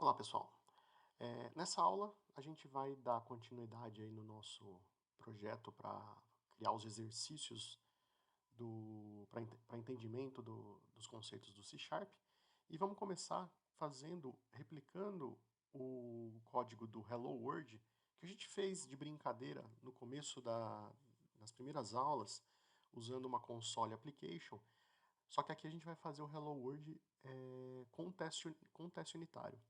Olá, pessoal. Nessa aula, a gente vai dar continuidade aí no nosso projeto para criar os exercícios para entendimento dos conceitos do C Sharp. E vamos começar replicando o código do Hello World, que a gente fez de brincadeira no começo das primeiras aulas, usando uma console application. Só que aqui a gente vai fazer o Hello World com teste unitário.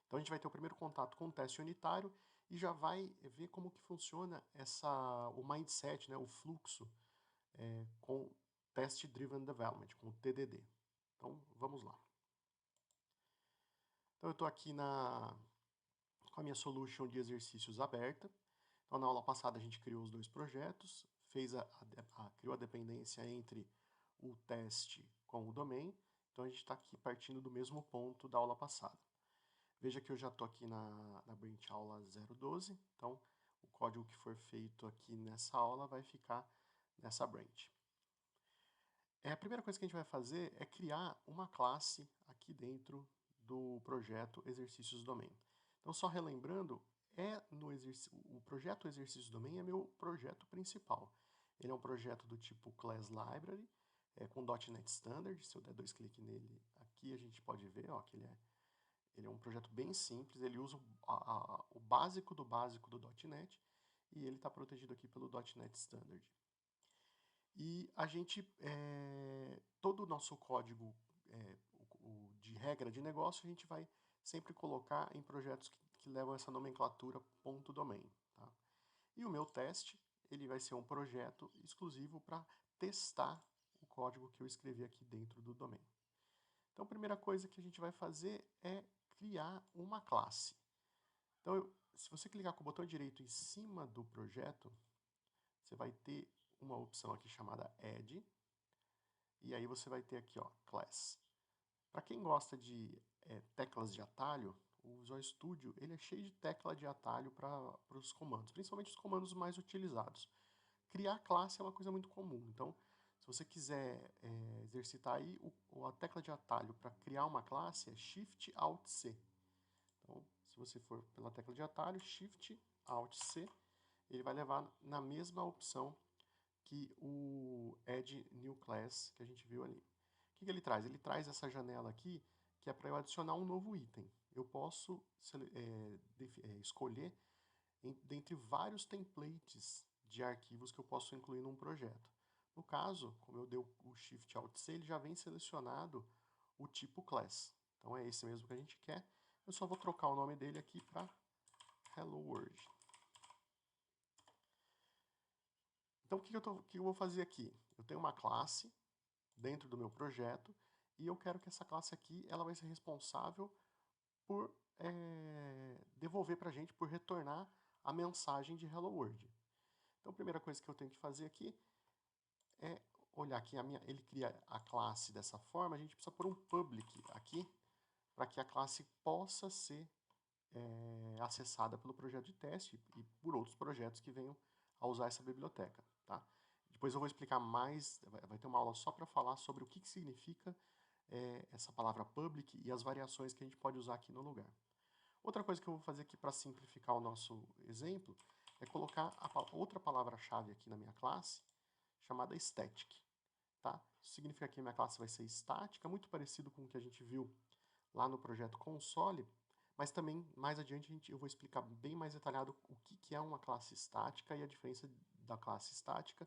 Então a gente vai ter o primeiro contato com o teste unitário e já vai ver como que funciona o mindset, né, o fluxo com Test Driven Development, com o TDD. Então vamos lá. Então eu estou aqui com a minha solution de exercícios aberta. Então na aula passada a gente criou os dois projetos, criou a dependência entre o teste com o domain. Então a gente está aqui partindo do mesmo ponto da aula passada. Veja que eu já estou aqui na branch aula 012, então o código que for feito aqui nessa aula vai ficar nessa branch. A primeira coisa que a gente vai fazer é criar uma classe aqui dentro do projeto Exercícios Domain. Então, só relembrando, o projeto Exercícios Domain é meu projeto principal. Ele é um projeto do tipo Class Library, com .NET Standard. Se eu der dois cliques nele aqui, a gente pode ver ó, que ele é um projeto bem simples, ele usa o básico do .NET e ele está protegido aqui pelo .NET Standard. E todo o nosso código de regra de negócio, a gente vai sempre colocar em projetos que levam essa nomenclatura .domain. Tá? E o meu teste, ele vai ser um projeto exclusivo para testar o código que eu escrevi aqui dentro do domain. Então, a primeira coisa que a gente vai fazer é criar uma classe. Então, se você clicar com o botão direito em cima do projeto, você vai ter uma opção aqui chamada Add, e aí você vai ter aqui, ó, Class. Para quem gosta de teclas de atalho, o Visual Studio ele é cheio de tecla de atalho para os comandos, principalmente os comandos mais utilizados. Criar classe é uma coisa muito comum, então se você quiser exercitar aí, a tecla de atalho para criar uma classe é Shift Alt C. Então, se você for pela tecla de atalho, Shift Alt C, ele vai levar na mesma opção que o Add New Class que a gente viu ali. O que ele traz? Ele traz essa janela aqui que é para eu adicionar um novo item. Eu posso escolher dentre vários templates de arquivos que eu posso incluir num projeto. No caso, como eu dei o Shift Alt C, ele já vem selecionado o tipo Class. Então é esse mesmo que a gente quer. Eu só vou trocar o nome dele aqui para Hello World. Então o que eu vou fazer aqui? Eu tenho uma classe dentro do meu projeto e eu quero que essa classe aqui ela vai ser responsável por devolver para a gente, por retornar a mensagem de Hello World. Então a primeira coisa que eu tenho que fazer aqui é olhar que ele cria a classe dessa forma, a gente precisa pôr um public aqui para que a classe possa ser acessada pelo projeto de teste e por outros projetos que venham a usar essa biblioteca. Tá? Depois eu vou explicar mais, vai ter uma aula só para falar sobre o que significa essa palavra public e as variações que a gente pode usar aqui no lugar. Outra coisa que eu vou fazer aqui para simplificar o nosso exemplo é colocar outra palavra-chave aqui na minha classe, chamada static. Tá? Isso significa que a minha classe vai ser estática, muito parecido com o que a gente viu lá no projeto console, mas também mais adiante eu vou explicar bem mais detalhado o que é uma classe estática e a diferença da classe estática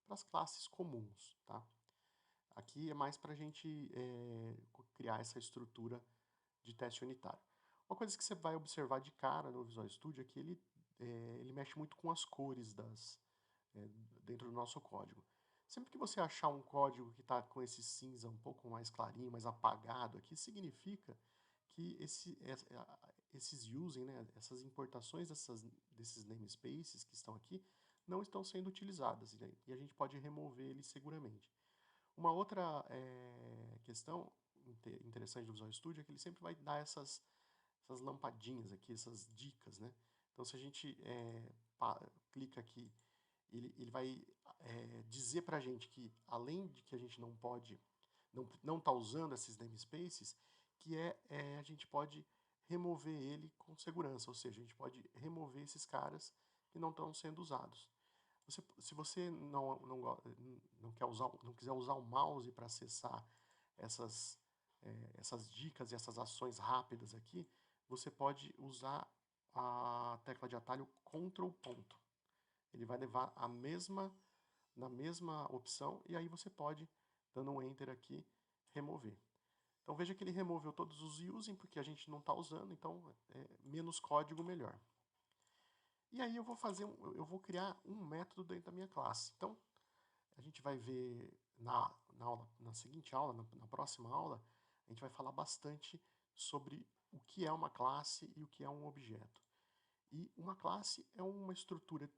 para as classes comuns. Tá? Aqui é mais para a gente criar essa estrutura de teste unitário. Uma coisa que você vai observar de cara no Visual Studio é que ele mexe muito com as cores dentro do nosso código. Sempre que você achar um código que está com esse cinza um pouco mais clarinho, mais apagado aqui, significa que esses using, né, essas importações desses namespaces que estão aqui, não estão sendo utilizadas, e a gente pode remover eles seguramente. Uma outra questão interessante do Visual Studio é que ele sempre vai dar essas lampadinhas aqui, essas dicas, né? Então, se a gente clica aqui, ele vai dizer para a gente que, além de que a gente não está usando esses namespaces, que a gente pode remover ele com segurança, ou seja, a gente pode remover esses caras que não estão sendo usados. Se você não quer usar, não quiser usar o mouse para acessar essas, essas dicas e essas ações rápidas aqui, você pode usar a tecla de atalho Ctrl ponto. Ele vai levar na mesma opção e aí você pode, dando um Enter aqui, remover. Então veja que ele removeu todos os using porque a gente não está usando, então menos código melhor. E aí eu vou criar um método dentro da minha classe. Então a gente vai ver na seguinte aula, na próxima aula, a gente vai falar bastante sobre o que é uma classe e o que é um objeto. E uma classe é uma estrutura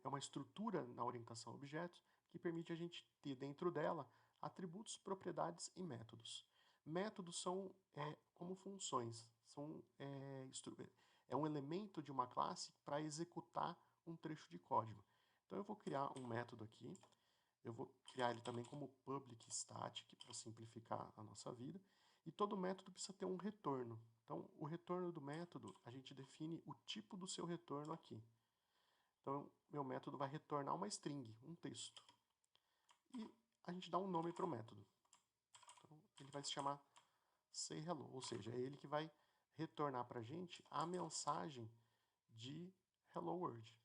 é uma estrutura na orientação a objetos que permite a gente ter dentro dela atributos, propriedades e métodos. Métodos são como funções, é um elemento de uma classe para executar um trecho de código. Então eu vou criar um método aqui, eu vou criar ele também como public static para simplificar a nossa vida, e todo método precisa ter um retorno. Então o retorno do método, a gente define o tipo do seu retorno aqui. Então meu método vai retornar uma string, um texto. E a gente dá um nome para o método. Então ele vai se chamar sayHello, ou seja, é ele que vai retornar para a gente a mensagem de Hello World.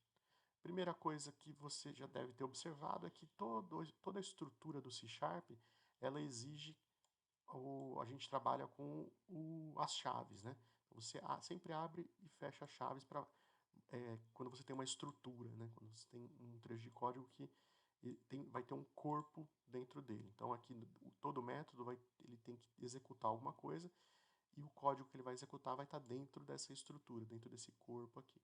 Primeira coisa que você já deve ter observado é que toda a estrutura do C Sharp, ela exige, a gente trabalha com as chaves, né? Você sempre abre e fecha as chaves para quando você tem uma estrutura, né? Quando você tem um trecho de código que vai ter um corpo dentro dele. Então aqui todo método ele tem que executar alguma coisa e o código que ele vai executar vai estar dentro dessa estrutura, dentro desse corpo aqui.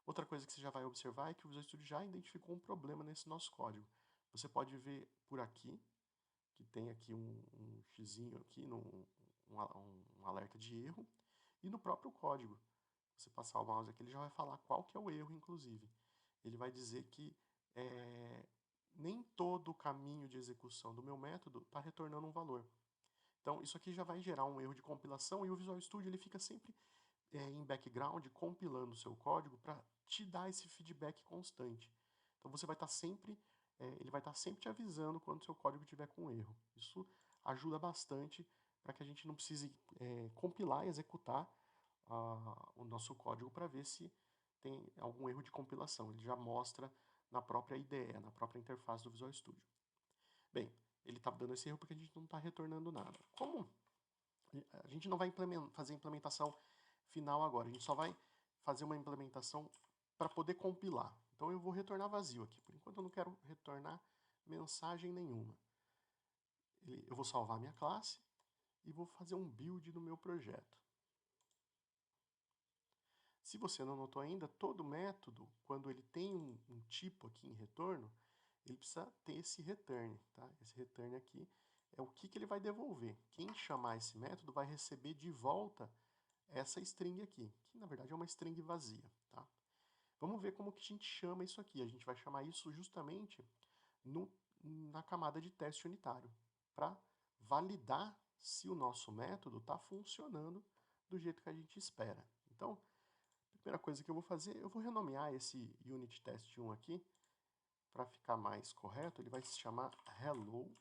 Outra coisa que você já vai observar é que o Visual Studio já identificou um problema nesse nosso código. Você pode ver por aqui, que tem aqui um xizinho aqui, um alerta de erro, e no próprio código. Você passar o mouse aqui, ele já vai falar qual que é o erro, inclusive. Ele vai dizer que nem todo o caminho de execução do meu método está retornando um valor. Então, isso aqui já vai gerar um erro de compilação e o Visual Studio ele fica sempre em background compilando o seu código para te dar esse feedback constante. Então você vai estar sempre, ele vai estar sempre te avisando quando o seu código estiver com erro. Isso ajuda bastante para que a gente não precise compilar e executar o nosso código para ver se tem algum erro de compilação. Ele já mostra na própria IDE, na própria interface do Visual Studio. Bem, ele está dando esse erro porque a gente não está retornando nada. Como a gente não vai fazer a implementação final agora, a gente só vai fazer uma implementação para poder compilar. Então eu vou retornar vazio aqui. Por enquanto eu não quero retornar mensagem nenhuma. Eu vou salvar minha classe e vou fazer um build no meu projeto. Se você não notou ainda, todo método, quando ele tem um tipo aqui em retorno, ele precisa ter esse return, tá? Esse return aqui é o que ele vai devolver. Quem chamar esse método vai receber de volta essa string aqui, que na verdade é uma string vazia, tá? Vamos ver como que a gente chama isso aqui. A gente vai chamar isso justamente na camada de teste unitário, para validar se o nosso método está funcionando do jeito que a gente espera. Então, a primeira coisa que eu vou fazer, eu vou renomear esse unit test 1 aqui, para ficar mais correto, ele vai se chamar Hello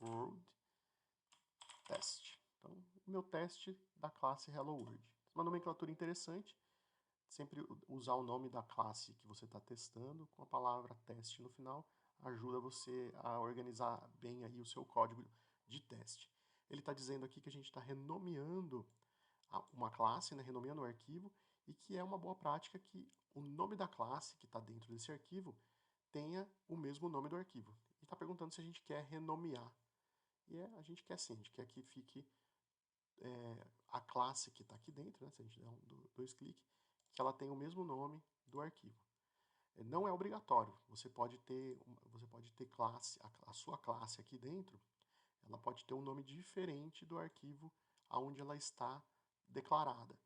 World Test. Então, o meu teste da classe Hello World. Uma nomenclatura interessante, sempre usar o nome da classe que você está testando com a palavra teste no final, ajuda você a organizar bem aí o seu código de teste. Ele está dizendo aqui que a gente está renomeando uma classe, né, renomeando o arquivo, e que é uma boa prática que o nome da classe que está dentro desse arquivo tenha o mesmo nome do arquivo. E está perguntando se a gente quer renomear. E a gente quer sim, a gente quer que fique a classe que está aqui dentro, né, se a gente der dois cliques, que ela tenha o mesmo nome do arquivo. Não é obrigatório, você pode ter classe, a sua classe aqui dentro, ela pode ter um nome diferente do arquivo aonde ela está declarada.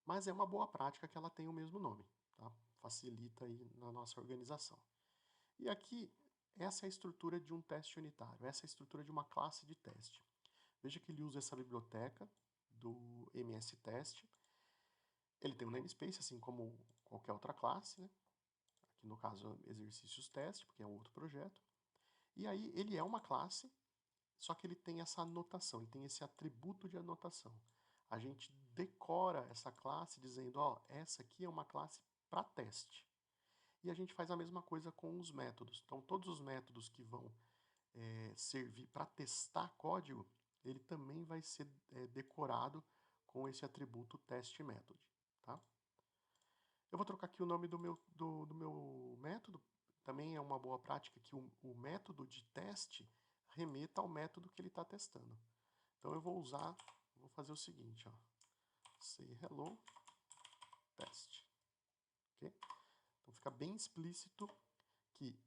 Mas é uma boa prática que ela tenha o mesmo nome, tá? Facilita aí na nossa organização. E aqui, essa é a estrutura de um teste unitário, essa é a estrutura de uma classe de teste. Veja que ele usa essa biblioteca do MS-Test. Ele tem um namespace, assim como qualquer outra classe, né? Aqui no caso exercícios teste, porque é um outro projeto. E aí ele é uma classe, só que ele tem essa anotação, ele tem esse atributo de anotação. A gente decora essa classe dizendo, ó, essa aqui é uma classe para teste. E a gente faz a mesma coisa com os métodos. Então todos os métodos que vão servir para testar código, ele também vai ser decorado com esse atributo test_method, tá? Eu vou trocar aqui o nome do meu método. Também é uma boa prática que o método de teste remeta ao método que ele está testando. Então eu vou fazer o seguinte, ó, say hello test, ok? Então fica bem explícito que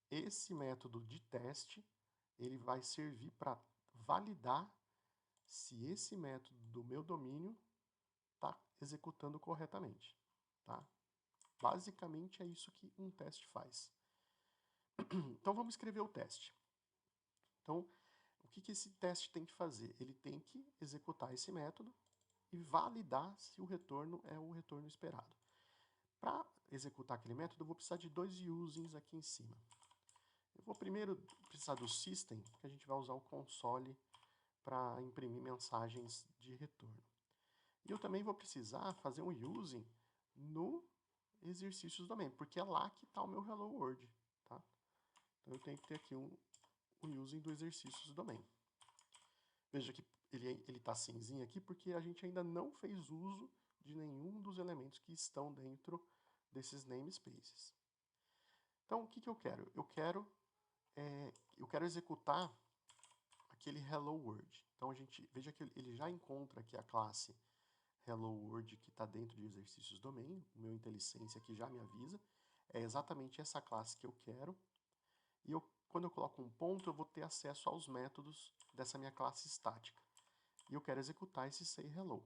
esse método de teste ele vai servir para validar se esse método do meu domínio está executando corretamente, tá? Basicamente é isso que um teste faz. Então vamos escrever o teste. Então, o que esse teste tem que fazer? Ele tem que executar esse método e validar se o retorno é o retorno esperado. Para executar aquele método, eu vou precisar de dois usings aqui em cima. Eu vou primeiro precisar do system, que a gente vai usar o console para imprimir mensagens de retorno. E eu também vou precisar fazer um using no exercícios domain, porque é lá que está o meu hello world, tá? Então eu tenho que ter aqui um using do exercícios domain. Veja que ele está cinzinho aqui porque a gente ainda não fez uso de nenhum dos elementos que estão dentro desses namespaces. Então o que eu quero? Eu quero executar aquele hello world. Então veja que ele já encontra aqui a classe hello world que está dentro de exercícios domain. O meu IntelliSense aqui já me avisa. É exatamente essa classe que eu quero. E quando eu coloco um ponto, eu vou ter acesso aos métodos dessa minha classe estática. E eu quero executar esse say hello.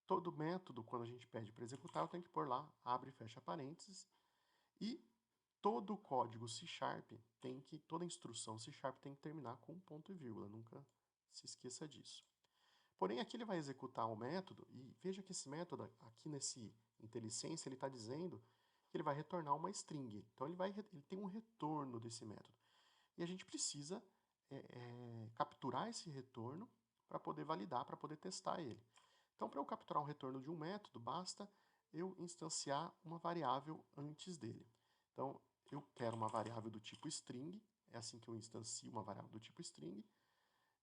Todo método, quando a gente pede para executar, eu tenho que pôr lá, abre e fecha parênteses. E todo código C#, toda instrução C# tem que terminar com um ponto e vírgula, nunca se esqueça disso. Porém, aqui ele vai executar o método, e veja que esse método, aqui nesse IntelliSense, ele está dizendo que ele vai retornar uma string. Então, ele tem um retorno desse método. E a gente precisa capturar esse retorno para poder validar, para poder testar ele. Então, para eu capturar um retorno de um método, basta eu instanciar uma variável antes dele. Então, eu quero uma variável do tipo string, é assim que eu instancio uma variável do tipo string,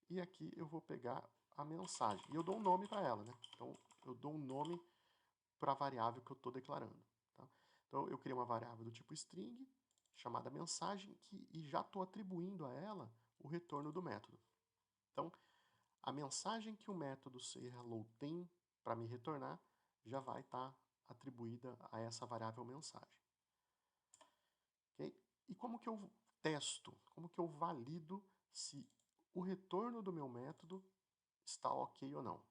e aqui eu vou pegar a mensagem, e eu dou um nome para ela, né? Então, eu dou um nome para a variável que eu estou declarando. Tá? Então, eu criei uma variável do tipo string, chamada mensagem, e já estou atribuindo a ela o retorno do método. Então, a mensagem que o método sayHello tem para me retornar já vai estar atribuída a essa variável mensagem. Okay? E como que eu testo, como que eu valido se o retorno do meu método está ok ou não?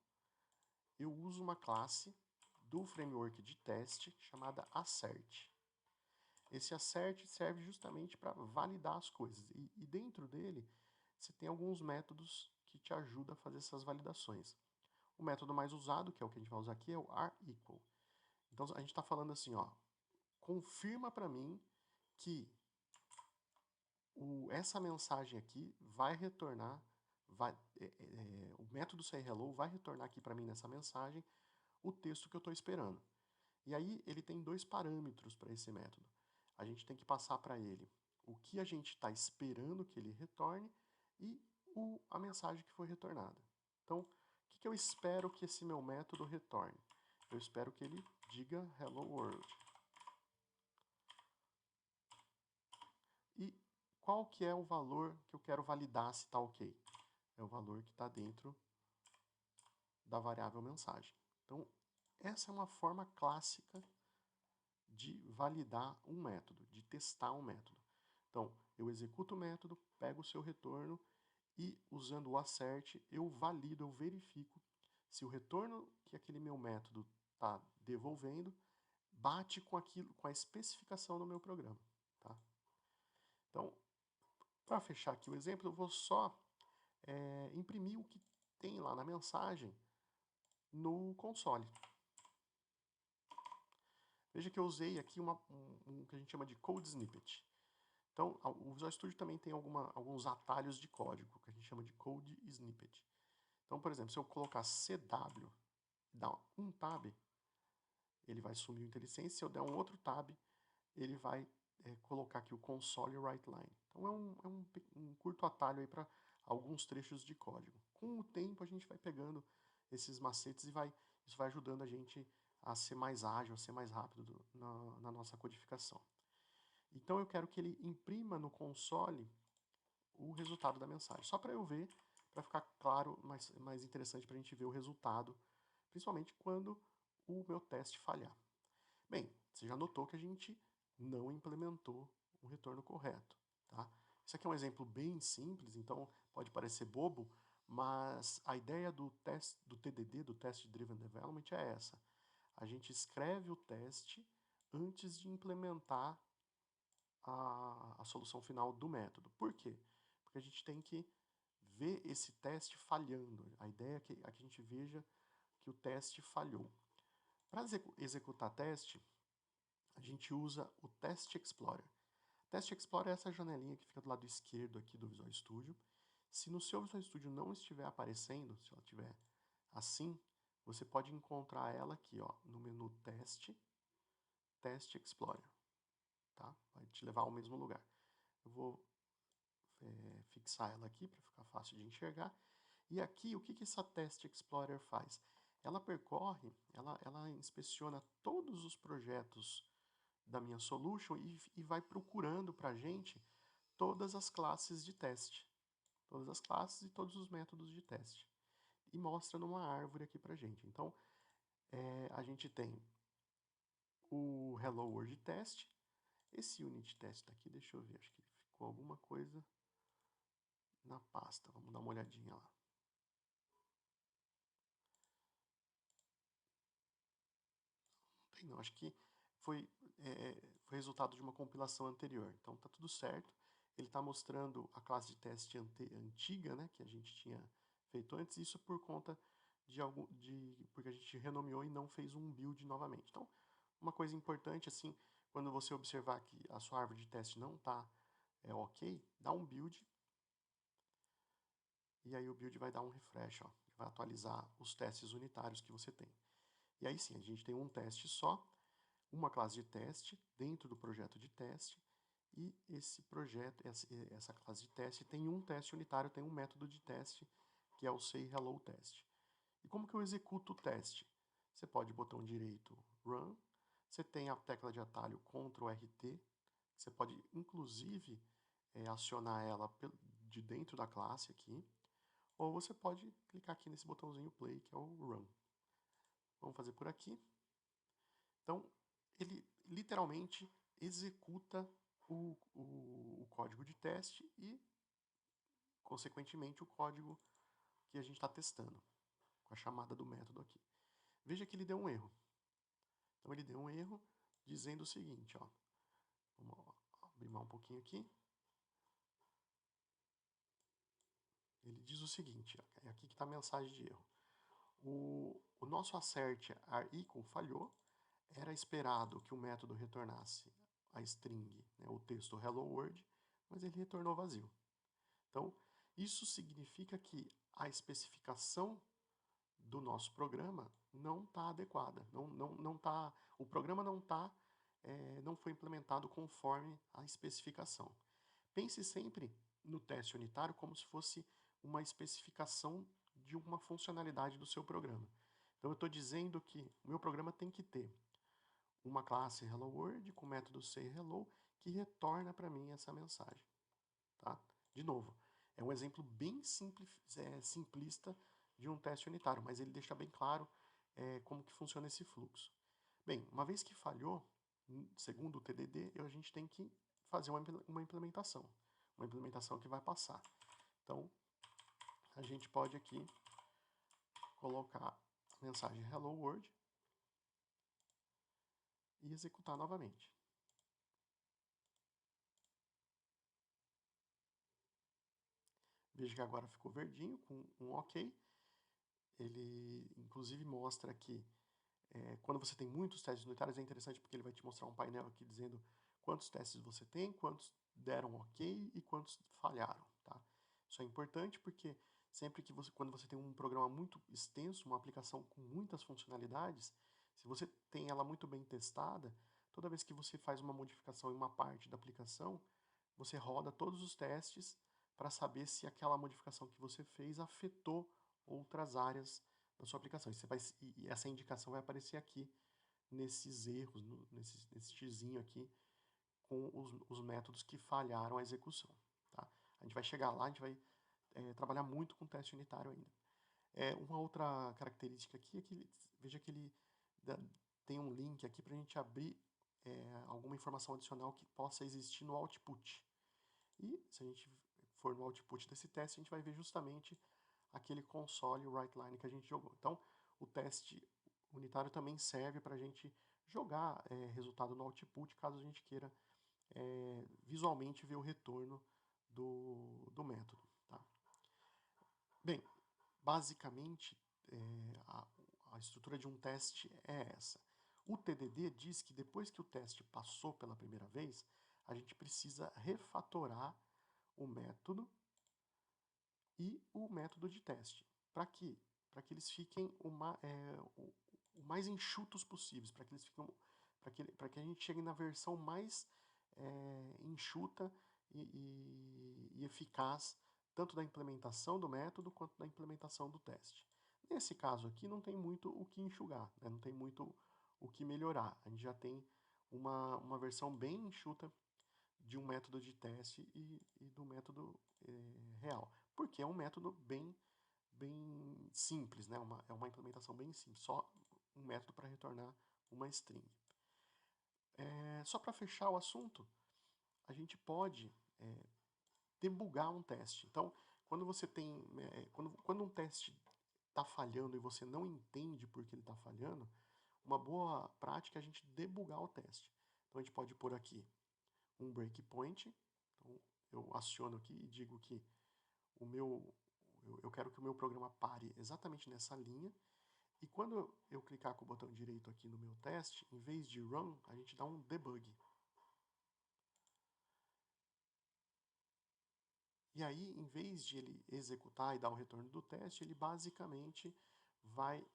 Eu uso uma classe do framework de teste chamada assert. Esse assert serve justamente para validar as coisas. E dentro dele, você tem alguns métodos que te ajudam a fazer essas validações. O método mais usado, que é o que a gente vai usar aqui, é o arequal. Então, a gente está falando assim, ó, confirma para mim que essa mensagem aqui vai retornar, o método sayHello vai retornar aqui para mim nessa mensagem o texto que eu estou esperando. E aí ele tem dois parâmetros para esse método. A gente tem que passar para ele o que a gente está esperando que ele retorne e a mensagem que foi retornada. Então, o que eu espero que esse meu método retorne? Eu espero que ele diga hello world. E qual que é o valor que eu quero validar se está ok? É o valor que está dentro da variável mensagem. Então, essa é uma forma clássica de validar um método, de testar um método. Então, eu executo o método, pego o seu retorno e, usando o assert, eu valido, eu verifico se o retorno que aquele meu método está devolvendo bate com a especificação do meu programa. Tá? Então, para fechar aqui o exemplo, eu vou só imprimir o que tem lá na mensagem no console. Veja que eu usei aqui um que a gente chama de Code Snippet. Então, o Visual Studio também tem alguns atalhos de código, que a gente chama de Code Snippet. Então, por exemplo, se eu colocar CW e dar um tab, ele vai sumir o IntelliSense. Se eu der um outro tab, ele vai colocar aqui o console write line. Então, um curto atalho aí para alguns trechos de código. Com o tempo, a gente vai pegando esses macetes e isso vai ajudando a gente a ser mais ágil, a ser mais rápido na nossa codificação. Então, eu quero que ele imprima no console o resultado da mensagem. Só para eu ver, para ficar claro, mais interessante para a gente ver o resultado, principalmente quando o meu teste falhar. Bem, você já notou que a gente não implementou um retorno correto, tá? Isso aqui é um exemplo bem simples, então pode parecer bobo, mas a ideia do TDD, do Test Driven Development, é essa. A gente escreve o teste antes de implementar a solução final do método. Por quê? Porque a gente tem que ver esse teste falhando. A ideia é que a gente veja que o teste falhou. Para executar teste, a gente usa o Test Explorer. Test Explorer é essa janelinha que fica do lado esquerdo aqui do Visual Studio. Se no seu Visual Studio não estiver aparecendo, se ela estiver assim, você pode encontrar ela aqui, ó, no menu Teste, Test Explorer. Tá? Vai te levar ao mesmo lugar. Eu vou fixar ela aqui para ficar fácil de enxergar. E aqui, o que essa Test Explorer faz? Ela percorre, ela inspeciona todos os projetos da minha solution e vai procurando para a gente todas as classes de teste. Todas as classes e todos os métodos de teste. E mostra numa árvore aqui para a gente. Então, a gente tem o Hello World Test. Esse unit test aqui, deixa eu ver, acho que ficou alguma coisa na pasta. Vamos dar uma olhadinha lá. Não tem não, acho que foi resultado de uma compilação anterior. Então tá tudo certo. Ele está mostrando a classe de teste antiga, né, que a gente tinha feito antes. Isso por conta porque a gente renomeou e não fez um build novamente. Então, uma coisa importante, assim, quando você observar que a sua árvore de teste não está ok, dá um build. E aí o build vai dar um refresh, ó, vai atualizar os testes unitários que você tem. E aí sim, a gente tem um teste só, uma classe de teste dentro do projeto de teste, e esse projeto, essa classe de teste tem um teste unitário, tem um método de teste, que é o sayHelloTest. E como que eu executo o teste? Você pode botão direito Run, você tem a tecla de atalho Ctrl+RT, você pode inclusive acionar ela de dentro da classe aqui, ou você pode clicar aqui nesse botãozinho Play, que é o Run. Vamos fazer por aqui. Então, ele literalmente executa o código de teste e, consequentemente, o código que a gente está testando, com a chamada do método aqui. Veja que ele deu um erro. Então, ele deu um erro dizendo o seguinte, ó. Vamos abrir mais um pouquinho aqui. Ele diz o seguinte, ó, é aqui que está a mensagem de erro. O nosso assert arEqual falhou. Era esperado que o método retornasse a string, né, o texto Hello World, mas ele retornou vazio. Então, isso significa que a especificação do nosso programa não está adequada. O programa não foi implementado conforme a especificação. Pense sempre no teste unitário como se fosse uma especificação de uma funcionalidade do seu programa. Então, eu estou dizendo que o meu programa tem que ter uma classe Hello World com o método sayHello que retorna para mim essa mensagem. Tá? De novo, é um exemplo bem simplista de um teste unitário, mas ele deixa bem claro como que funciona esse fluxo. Bem, uma vez que falhou, segundo o TDD, a gente tem que fazer uma implementação que vai passar. Então, a gente pode aqui colocar a mensagem Hello World e executar novamente. Veja que agora ficou verdinho, com um OK. Ele, inclusive, mostra que quando você tem muitos testes unitários, é interessante porque ele vai te mostrar um painel aqui dizendo quantos testes você tem, quantos deram OK e quantos falharam, tá? Isso é importante porque sempre que quando você tem um programa muito extenso, uma aplicação com muitas funcionalidades, se você tem ela muito bem testada, toda vez que você faz uma modificação em uma parte da aplicação, você roda todos os testes para saber se aquela modificação que você fez afetou outras áreas da sua aplicação. E essa indicação vai aparecer aqui nesses erros, nesse xizinho aqui, com os métodos que falharam a execução. Tá? A gente vai chegar lá, a gente vai trabalhar muito com teste unitário ainda. Uma outra característica aqui é que, veja que ele tem um link aqui para a gente abrir alguma informação adicional que possa existir no output. E se a gente for no output desse teste, a gente vai ver justamente aquele console WriteLine que a gente jogou. Então, o teste unitário também serve para a gente jogar resultado no output, caso a gente queira visualmente ver o retorno do método. Tá? Bem, basicamente, a estrutura de um teste é essa. O TDD diz que depois que o teste passou pela primeira vez, a gente precisa refatorar o método e o método de teste. Para quê? Para que eles fiquem o mais enxutos possíveis, para que a gente chegue na versão mais enxuta e eficaz, tanto da implementação do método quanto da implementação do teste. Nesse caso aqui não tem muito o que enxugar, né? Não tem muito o que melhorar. A gente já tem uma versão bem enxuta de um método de teste e do método real. Porque é um método bem simples, né? É uma implementação bem simples, só um método para retornar uma string. Só para fechar o assunto, a gente pode debugar um teste. Então, quando você tem, quando um teste está falhando e você não entende por que ele está falhando, uma boa prática é a gente debugar o teste. Então, a gente pode pôr aqui um breakpoint. Então, eu aciono aqui e digo que eu quero que o meu programa pare exatamente nessa linha. E quando eu clicar com o botão direito aqui no meu teste, em vez de run, a gente dá um debug. E aí, em vez de ele executar e dar o retorno do teste, ele basicamente vai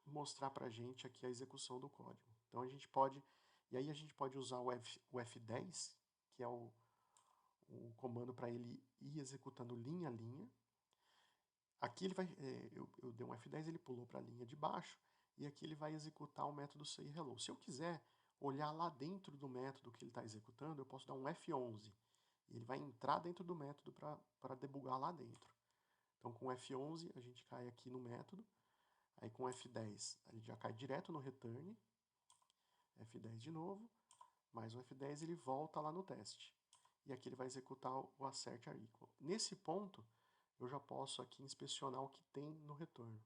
mostrar para a gente aqui a execução do código. Então a gente pode, e aí a gente pode usar o F10, que é o comando para ele ir executando linha a linha. Aqui ele vai, eu dei um F10, ele pulou para a linha de baixo, e aqui ele vai executar o método sayHello. Se eu quiser olhar lá dentro do método que ele está executando, eu posso dar um F11, e ele vai entrar dentro do método para debugar lá dentro. Então com F11 a gente cai aqui no método, aí com F10 a gente já cai direto no return, F10 de novo, mais um F10 ele volta lá no teste. E aqui ele vai executar o assert are equal. Nesse ponto, eu já posso aqui inspecionar o que tem no retorno.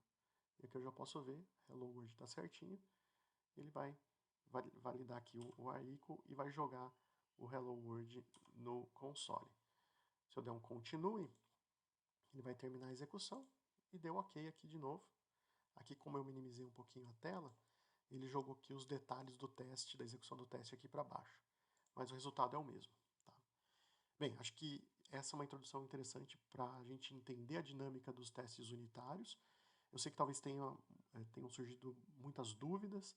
E aqui eu já posso ver, hello world está certinho, ele vai validar aqui o are equal e vai jogar o hello world no console. Se eu der um continue, ele vai terminar a execução e deu ok aqui de novo. Aqui, como eu minimizei um pouquinho a tela, ele jogou aqui os detalhes do teste, da execução do teste aqui para baixo. Mas o resultado é o mesmo. Tá? Bem, acho que essa é uma introdução interessante para a gente entender a dinâmica dos testes unitários. Eu sei que talvez tenham surgido muitas dúvidas,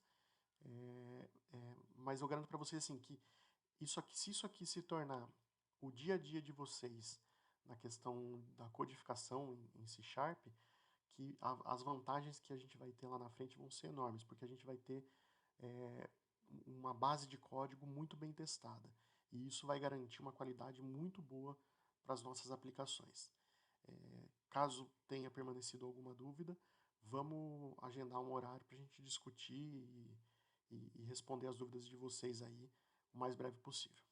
mas eu garanto para vocês assim, que se isso aqui se tornar o dia a dia de vocês na questão da codificação em C Sharp, que as vantagens que a gente vai ter lá na frente vão ser enormes, porque a gente vai ter uma base de código muito bem testada. E isso vai garantir uma qualidade muito boa para as nossas aplicações. Caso tenha permanecido alguma dúvida, vamos agendar um horário para a gente discutir e responder as dúvidas de vocês aí o mais breve possível.